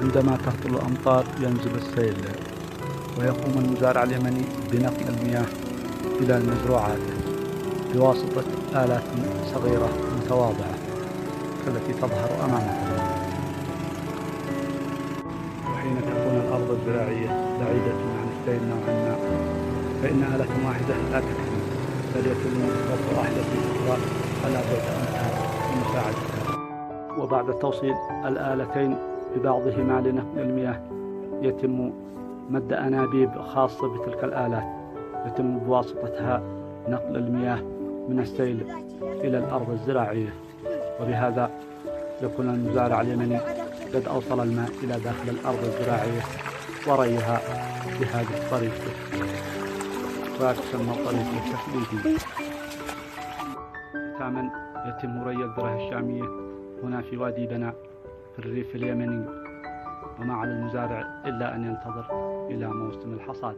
عندما تهطل الأمطار ينزل السيل، ويقوم المزارع اليمني بنقل المياه إلى مزروعاته بواسطة آلات صغيرة متواضعة كالتي تظهر أمامكم. وحين تكون الأرض الزراعية بعيدة عن السيل نوعا ما، فإن آلة واحدة لا تكفي، بل يتم وضع واحدة أخرى على بعد أمتار لمساعدتها. وبعد توصيل الآلتين ببعضهما لنقل المياه يتم مد أنابيب خاصة بتلك الآلات يتم بواسطتها نقل المياه من السيل إلى الأرض الزراعية، وبهذا يكون المزارع اليمني قد أوصل الماء إلى داخل الأرض الزراعية وريها بهذه الطريقة، وتسمى الطريقة التقليدية. ختاما يتم ري الذرة الشامية هنا في وادي بناء في الريف اليمني، وما على المزارع إلا أن ينتظر إلى موسم الحصاد.